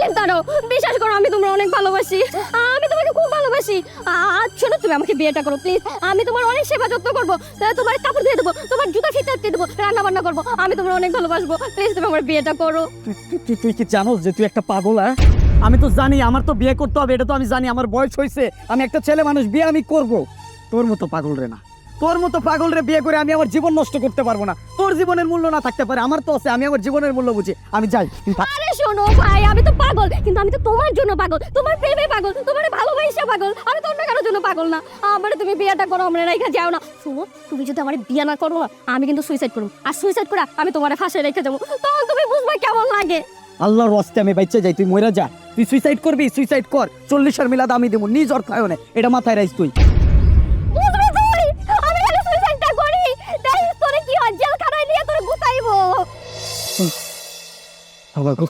Please দাঁড়াও, বিশ্বাস করো আমি তোমার অনেক ভালোবাসি, আমি তোমাকে খুব ভালোবাসি। শোনো, তুমি আমাকে বিয়েটা করো প্লিজ। আমি তোমার অনেক সেবা যত্ন করবো, তোমার কাপড় দিয়ে দেবো, তোমার জুতা ফিতে দিয়ে দেবো, রান্না বান্না করবো, আমি তোমার অনেক ভালোবাসবো। প্লিজ তুমি আমার বিয়েটা করো। তুই কি জানোস যে তুই একটা পাগল? হ্যাঁ, আমি তো জানি আমার তো বিয়ে করতে হবে, এটা তো আমি জানি, আমার বয়স হয়েছে, আমি একটা ছেলে মানুষ, বিয়ে আমি করব। তোর মতো পাগল রে না, তোর মতো পাগল রে বিয়ে করে আমি আমার জীবন নষ্ট করতে পারবো না। তোর জীবনের মূল্য না থাকতে পারে, আমার তো আছে, আমি আমার জীবনের মূল্য বুঝি, আমি যাই। আরে শোনো ভাই, আমি তো পাগল, কিন্তু আমি তো তোমার জন্য পাগল, তোমার প্রেমে পাগল, তোমার ভালোবাসা পাগল, আমি তো অন্য কারোর জন্য পাগল না। আমার তুমি বিয়েটা করো, আমরা রেখে যাও না। শোনো, তুমি যদি আমার বিয়ে না করো, আমি কিন্তু সুইসাইড করবো, আর সুইসাইড করে আমি তোমার ফাঁসে রেখে যাবো, তখন তুমি বুঝবে কেমন লাগে। আল্লাহর ওয়াস্তে আমি বাচ্চা যাই, তুই মইরা যা। তুই সুইসাইড করবি, সুইসাইড কর, 40-এর মিলাদ আমি দেবো, নিজ অর্থ হয় না, এটা মাথায় রাখিস তুই। বুঝবে তুই, আমি যদি সুইসাইডটা করি, তাই তোরে কি হয়, জেলখানায় নিয়ে তোরে গুতাইবো। বাবা গো,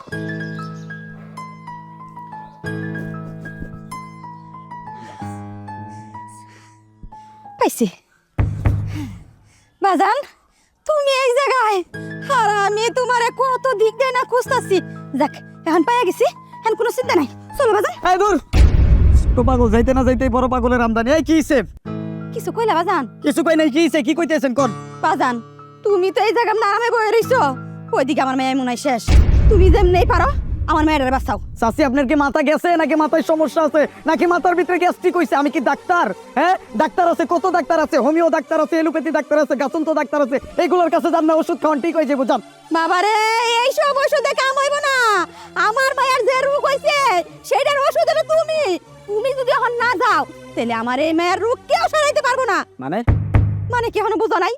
পাইছি বাজান, তুমি এই জায়গায়, আর আমি তোমারে কত দিক দিয়ে না খুঁজতাছি। যাক, এখন পাইয়া গেছি, এখন কোনো চিন্তা নাই। চলো বাজান। এই দূর, তো পাগল যাইতে না যাইতে বড় পাগলের আমদানি। এই কি হিসে? কিছু কইলা বাজান? কিছু কই নাই, কি হিসে, কি কইতেছেন কোন? বাজান, তুমি তো এই জায়গার নামে বয়ে রইছো, ওইদিকে আমার মেয়ে মনে হয় শেষ। তুমি যেমনি পারো আমার মেয়েটারে বাঁচাও। চাচি, আপনার কি মাথা গেছে নাকি মাথায় সমস্যা আছে, নাকি মাথার ভিতরে গ্যাস্ট্রিক হইছে? আমি কি ডাক্তার? হ্যাঁ, ডাক্তার আছে, কত ডাক্তার আছে, হোমিও ডাক্তার আছে, এলোপ্যাথি ডাক্তার আছে, গাছন্ত ডাক্তার আছে, এইগুলোর কাছে যান না, ওষুধ খাওয়ান ঠিক হয়ে যাবো, যান। বাবারে, এইসব ওষুধে কাম হইব না। আমার মায়ের যে রোগ হইছে সেটার ওষুধ হলো তুমি। তুমি যদি এখন না যাও, তাহলে আমার এই মায়ের রোগ কেউ সারাইতে পারবো না। মানে কি এখনো বুঝো নাই?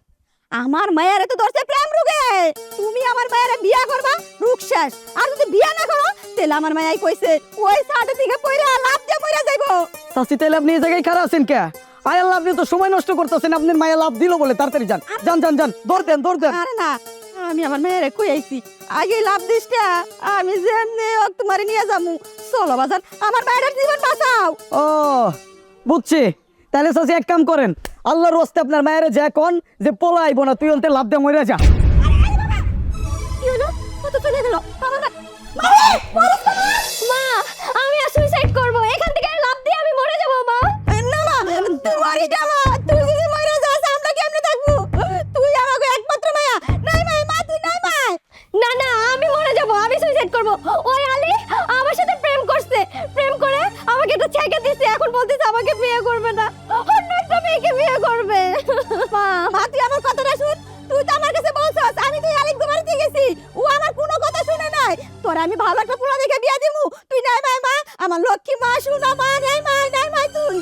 আমার মায়ের তো ধরছে প্রেম রোগে। তুমি আমার মায়ের বিয়া করবা, রোগ শেষ। আর যদি বিয়া না করো, তাহলে আমার মায়াই কইছে ওই সাথে থেকে পয়রা লাভ দিয়ে মইরা যাইবো। চাচি, তাহলে আপনি এই জায়গায় খারাপ আছেন কে? আয় আল্লাহ, আপনি তো সময় নষ্ট করতেছেন, আপনার মায়া লাভ দিল বলে। তাড়াতাড়ি যান, যান যান যান, দৌড় দেন, দৌড় দেন। আরে না, আমি আমার মেয়েরে কই আইছি, আগে লাভ দিসটা, আমি যেমনি হোক তোমারে নিয়ে যামু। চলো বাজান, আমার মায়ের জীবন বাঁচাও। ও বুঝছি, তাহলে চাচি এক কাম করেন, আল্লাহর রাস্তে আপনার মায়ের যা কোন যে পলাইব না, তুই ওনতে লাভ দিয়ে মরে যা। কি হলো? কত চলে গেল? মা, আমি আর সুইসাইড করব, এখান থেকে লাভ দিয়ে আমি মরে যাব। মা না, মা তোমারই মা, তুই যদি মরে যাস আমরা কেমনে থাকবো? তুই আমাকে একমাত্র মায়া। নাই মাই, মা তুই নাই মাই। না না, আমি মরে যাব, আমি সুইসাইড করব। ওই আলী আমার সাথে প্রেম করছে, প্রেম করে আমাকে তো ছেঁকে দিছে, এখন বলতেছে আমাকে বিয়ে করবে না, অন্য একটা মেয়েকে বিয়ে করবে। মা তুই আমার কথাটা শুন, তুই তো আমার কাছে বলছস আমি তুই আরেক বাড়িতে গেছি, ও আমার কোনো কথা শুনে নাই। তোর আমি ভালো একটা পোলা দেখে বিয়ে দিমু, তুই নাই মাই মা, আমার লক্ষ্মী মা, শুনা মা, নাই মাই, নাই মাই তুই।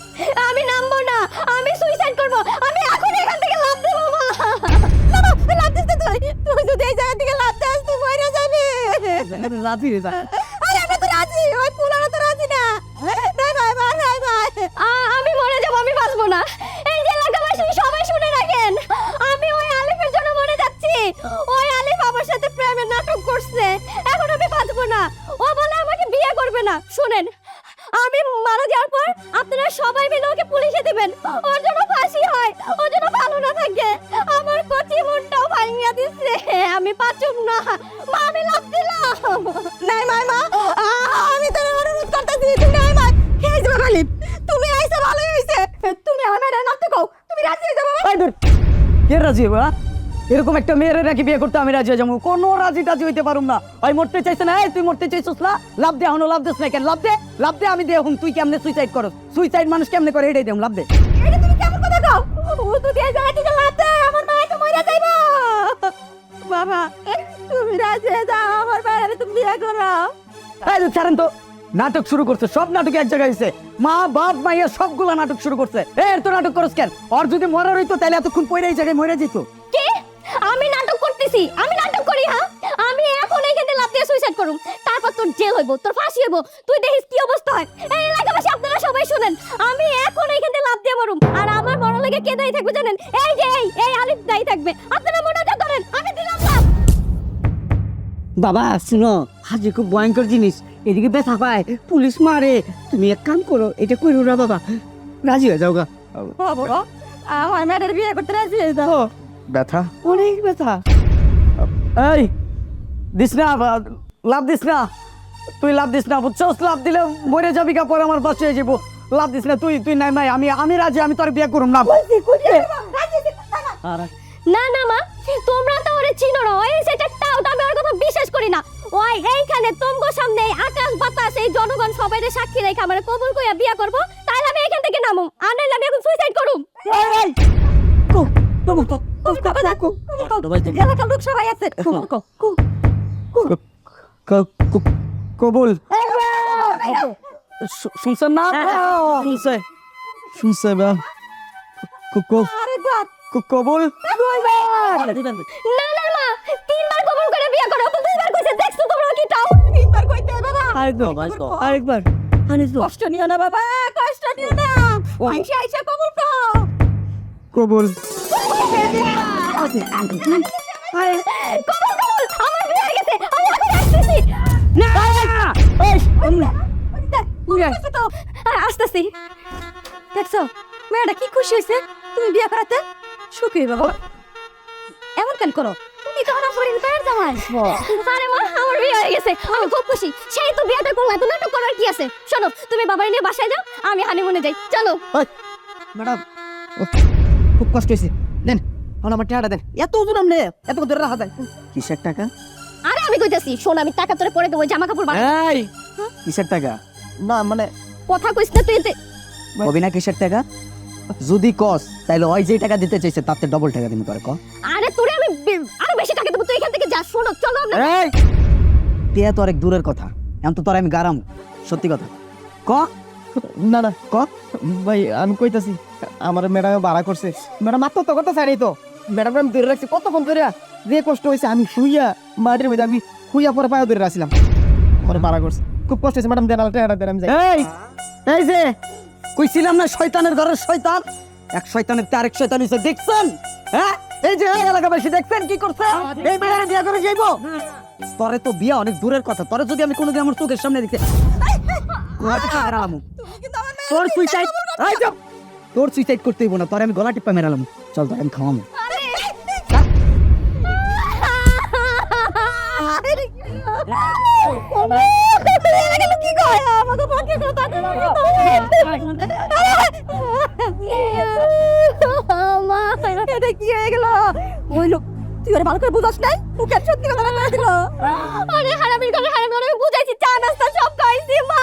আমি নামবো না, আমি সুইসাইড করব, আমি এখন এখান থেকে লাভ দেব। মা না, মা লাভ দিস তুই, তুই যদি এই জায়গা থেকে লাভ দাস তুই মরে যাবি। রাজি রে যা। আরে আমি তো রাজি, ওই পোলারা তো রাজি না। নাই মাই মা, নাই মাই, আমি মরে যাব, আমি বাঁচবো না। এই যে এলাকাবাসী সবাই শুনে রাখেন, আমি ওই আলিফের জন্য মরে যাচ্ছি। ওই আলিফ আমার সাথে প্রেমের নাটক করছে, এখন আমি বাঁচবো না। ও বলে আমাকে বিয়ে করবে না। শুনেন, আমি মারা যাওয়ার পর আপনারা সবাই মিলে ওকে পুলিশে দিবেন, ওর জন্য ফাঁসি হয়, ওর জন্য ভালো না থাকে। আমার কচি মনটাও ভাঙিয়া দিচ্ছে, আমি বাঁচুম না। মা আমি লাভ দিলাম। নাই মাই মা, আমি তোর অনুরোধ করতেছি, তুই নাই মাই। হে যাবে আলিফ, তুমি আইসা ভালোই হইছে, তুমি আমার মেয়ের নাম তো কও, তুমি রাজি হয়ে যাবে। এই দূর, কে রাজি হইব? এরকম একটা মেয়ের নাকি বিয়ে করতে আমি রাজি হয়ে যাবো? কোনো রাজি টাজি হইতে পারুম না। ওই মরতে চাইছে না, তুই মরতে চাইছিস না, লাভ দে, এখনো লাভ দিস না কেন? লাভ দে, লাভ দে, আমি দেহুম। তুই কেমনে সুইসাইড করস? সুইসাইড মানুষ কেমনে করে এটাই দেহুম, লাভ দে। এটা তুমি কেমন কথা কও? ও তো দিয়ে যায় থেকে লাভ দে, আমার মা তো মরে যাইবো। বাবা তুমি রাজি হয়ে যাও, আমার বাইরে তুমি বিয়ে করো। এই যে ছাড়েন তো, নাটক শুরু করছে, সব নাটক এক জায়গায় হয়েছে, মা বাপ মাইয়া সবগুলা নাটক শুরু করছে। এর তো নাটক করস কেন? আর যদি মরার হইতো তাহলে এতক্ষণ পরে এই জায়গায় মরে যেত। কি আমি নাটক করতেছি? আমি নাটক করি? হ্যাঁ, আমি এখন এইখানে লাভ দিয়ে সুইসাইড করুম, তারপর তোর জেল হইব, তোর ফাঁসি হইব, তুই দেখিস কি অবস্থা হয়। এই এলাকাবাসী আপনারা সবাই শুনেন, আমি এখন এইখানে লাভ দিয়ে মরুম, আর আমার মরার লাগে কে দায়ী থাকবে জানেন? এই যে এই আলিফ দায়ী থাকবে। আপনারা মোনাজাত করেন, আমি দিলাম লাভ। বাবা শুনো, হাজি খুব ভয়ঙ্কর জিনিস, এদিকে ব্যথা পায়, পুলিশ মারে। তুমি এক কাম করো, এটা করো না বাবা, রাজি হয়ে যাও গা। বাবা আমার মেয়ের বিয়ে করতে রাজি হয়ে যাও। ব্যথা অনেক ব্যথা। এই দিস না, লাভ দিস না, তুই লাভ দিস না বুঝছস, লাভ দিলে মরে যাবি কা পরে আমার বাঁচিয়ে যাবো। লাভ দিস না তুই নাই মাই, আমি রাজি, আমি তোর বিয়ে করুম না। আর না না মা, তোমরা তো ওরে চিনো না, ওই সেটাও আমি ওর কথা বিশ্বাস করি না। ওই এইখানে তোমার সামনে আকাশ বাতাস এই জনগণ সবাই সাক্ষী রেখে আমার কবুল কইয়া বিয়া করব, তাহলে আমি এখান থেকে নামু, আর নাহলে আমি এখন সুইসাইড করুম। এলাকার লোক সবাই আছে। কবুল শুনছেন না? শুনছে শুনছে বা কবুল। না না মা, তিনবার কবুল করে বিয়া করো, তো দুইবার কইছে, দেখছো তোমরা কি তাও? তিনবার কইতে বাবা। আরেকবার আনিস তো কষ্ট নিও না বাবা, কষ্ট নিও না। আইসা আইসা কবুল করো। কবুল কবুল কবুল, আমার বিয়ে হয়ে গেছে, আমি এখন আসতেছি। দেখছো তো? আসতেছি। দেখছো মেয়েটা কি খুশি হয়েছে তুমি বিয়ে করাতে? সুখী বাবা, এমন কেন করো? তুমি তো আমার পরিবার জামাই। আরে মা, আমার বিয়ে হয়ে গেছে, আমি খুব খুশি। সেই তো বিয়েটা করলাম, তো নাটক করার কি আছে? শোনো, তুমি বাবার নিয়ে বাসায় যাও, আমি হানিমুনে যাই, চলো। ম্যাডাম, খুব কষ্ট হয়েছে, দেন এখন আমার টাকাটা দেন। এত ওজন আমনে এত ধরে রাখা যায় কিসের টাকা? আরে আমি কইতাছি, শোন, আমি টাকা তোরে পরে দেবো, জামা কাপড় বানাই। এই কিসের টাকা? না মানে কথা কইছ না তুই এতে। কবি না কিসের টাকা? যদি কস তাইলে ওই যে টাকা দিতে চাইছে তাতে ডবল টাকা দিন করে ক। আরে তোরে আমি আরো বেশি টাকা দেবো, তুই এখান থেকে যা। শোনো, চলো আমরা। এই টিয়া তো অনেক দূরের কথা, এখন তো তোর আমি গারাম, সত্যি কথা ক। না না ক ভাই, আমি কইতাছি আমার ম্যাডাম ভাড়া করছে। ম্যাডাম আত্মহত্যা করতে চাই তো, ম্যাডাম আমি ধরে রাখছি কতক্ষণ ধরে, যে কষ্ট হয়েছে। আমি শুইয়া মাটির মধ্যে, আমি শুইয়া পরে পায়ে ধরে রাখছিলাম, পরে ভাড়া করছে। খুব কষ্ট হয়েছে ম্যাডাম, দেন আলাদা দেন আমি যাই। এই যে কইছিলাম না শয়তানের ঘরের শয়তান, এক শয়তানের তে আরেক শয়তান হইছে, দেখছেন? হ্যাঁ, এই যে এলাকাবাসী দেখছেন কি করছে? এই মেয়েরা বিয়া করে যাইবো। তোরে তো বিয়া অনেক দূরের কথা, তোরে যদি আমি কোনোদিন আমার চোখের সামনে দেখতে তোর সুইসাইড, তোর সুইসাইড করতে হইব না, তোরে আমি গলা টিপা মেরালাম। চল তোর আমি খাওয়াবো। কি কয় আমাকে পক্ষে কথা মা, এটা কি হয়ে গেল? ওই লোক, তুই ওরে ভালো করে বুঝাস নাই? ওকে সত্যি কথা বলে দিল। আরে হারামির ঘরে হারামি, আমি বুঝাইছি, চা নাস্তা সব খাইছি মা,